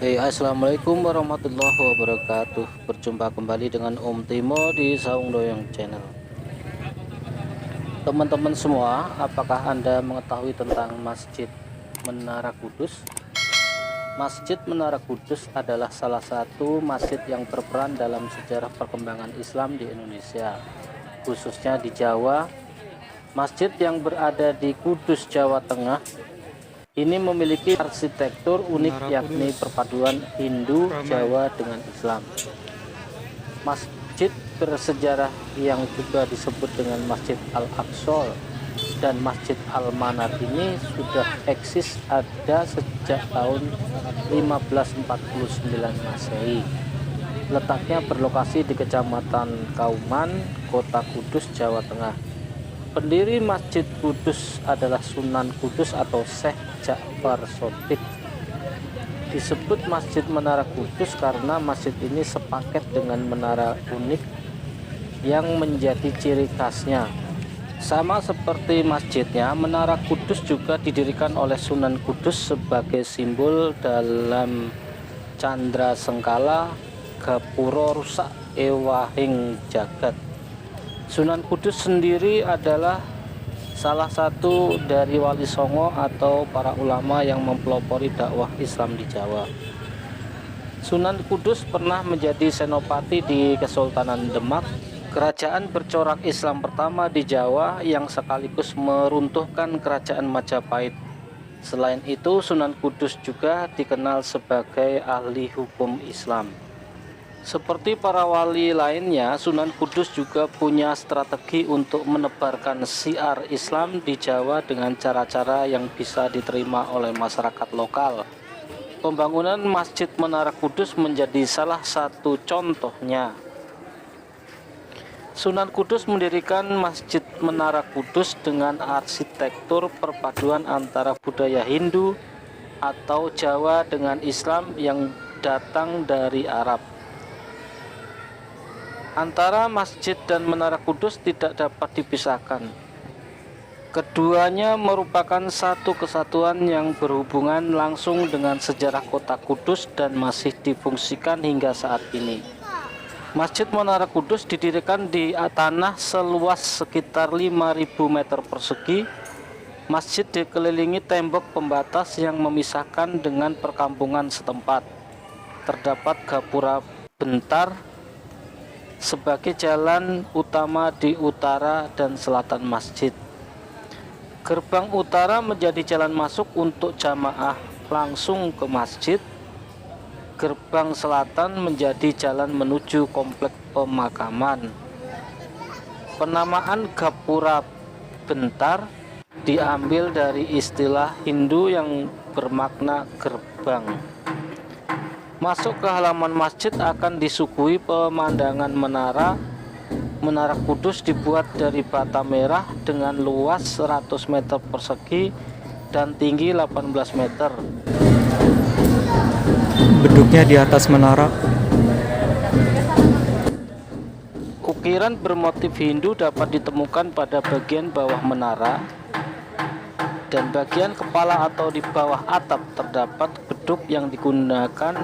Assalamualaikum warahmatullahi wabarakatuh. Berjumpa kembali dengan Om Timo di Saung Doyong Channel. Teman-teman semua, apakah Anda mengetahui tentang Masjid Menara Kudus? Masjid Menara Kudus adalah salah satu masjid yang berperan dalam sejarah perkembangan Islam di Indonesia, khususnya di Jawa. Masjid yang berada di Kudus, Jawa Tengah ini memiliki arsitektur unik, yakni perpaduan Hindu, Jawa dengan Islam. Masjid bersejarah yang juga disebut dengan Masjid Al-Aqsa dan Masjid Al-Manar ini sudah eksis ada sejak tahun 1549 Masehi. Letaknya berlokasi di Kecamatan Kauman, Kota Kudus, Jawa Tengah. Pendiri Masjid Kudus adalah Sunan Kudus atau Syekh Ja'far Shotib. Disebut Masjid Menara Kudus karena masjid ini sepaket dengan menara unik yang menjadi ciri khasnya. Sama seperti masjidnya, Menara Kudus juga didirikan oleh Sunan Kudus sebagai simbol dalam Candra Sengkala Gapura Rusak Ewahing Jagat. Sunan Kudus sendiri adalah salah satu dari wali songo atau para ulama yang mempelopori dakwah Islam di Jawa. Sunan Kudus pernah menjadi senopati di Kesultanan Demak, kerajaan bercorak Islam pertama di Jawa yang sekaligus meruntuhkan kerajaan Majapahit. Selain itu, Sunan Kudus juga dikenal sebagai ahli hukum Islam. Seperti para wali lainnya, Sunan Kudus juga punya strategi untuk menebarkan syiar Islam di Jawa dengan cara-cara yang bisa diterima oleh masyarakat lokal. Pembangunan Masjid Menara Kudus menjadi salah satu contohnya. Sunan Kudus mendirikan Masjid Menara Kudus dengan arsitektur perpaduan antara budaya Hindu atau Jawa dengan Islam yang datang dari Arab. Antara masjid dan Menara Kudus tidak dapat dipisahkan. Keduanya merupakan satu kesatuan yang berhubungan langsung dengan sejarah kota Kudus dan masih difungsikan hingga saat ini. Masjid Menara Kudus didirikan di tanah seluas sekitar 5.000 meter persegi. Masjid dikelilingi tembok pembatas yang memisahkan dengan perkampungan setempat. Terdapat gapura bentar sebagai jalan utama di utara dan selatan masjid. Gerbang utara menjadi jalan masuk untuk jamaah langsung ke masjid. Gerbang selatan menjadi jalan menuju komplek pemakaman. Penamaan gapura bentar diambil dari istilah Hindu yang bermakna gerbang. Masuk ke halaman masjid akan disuguhi pemandangan menara. Menara Kudus dibuat dari bata merah dengan luas 100 meter persegi dan tinggi 18 meter. Beduknya di atas menara. Ukiran bermotif Hindu dapat ditemukan pada bagian bawah menara dan bagian kepala atau di bawah atap terdapat beduk yang digunakan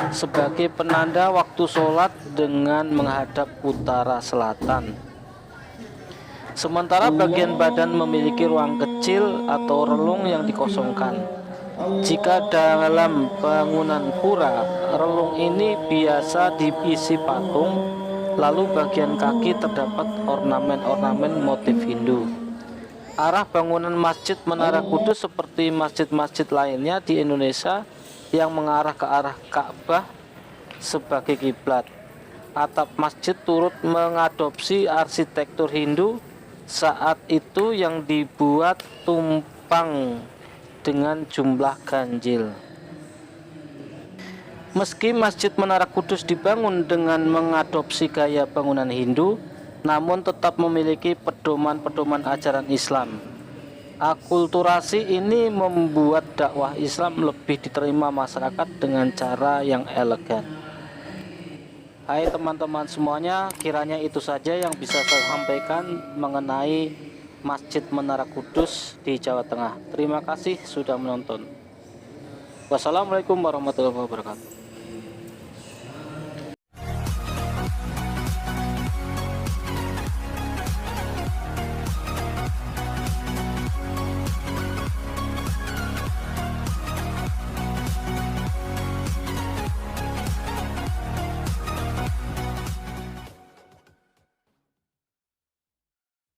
sebagai penanda waktu sholat dengan menghadap utara selatan. Sementara bagian badan memiliki ruang kecil atau relung yang dikosongkan. Jika dalam bangunan pura, relung ini biasa diisi patung, lalu bagian kaki terdapat ornamen-ornamen motif Hindu. Arah bangunan Masjid Menara Kudus seperti masjid-masjid lainnya di Indonesia yang mengarah ke arah Ka'bah sebagai kiblat. Atap masjid turut mengadopsi arsitektur Hindu saat itu yang dibuat tumpang dengan jumlah ganjil. Meski Masjid Menara Kudus dibangun dengan mengadopsi gaya bangunan Hindu, namun tetap memiliki pedoman-pedoman ajaran Islam. Akulturasi ini membuat dakwah Islam lebih diterima masyarakat dengan cara yang elegan. Hai teman-teman semuanya, kiranya itu saja yang bisa saya sampaikan mengenai Masjid Menara Kudus di Jawa Tengah. Terima kasih sudah menonton. Wassalamualaikum warahmatullahi wabarakatuh.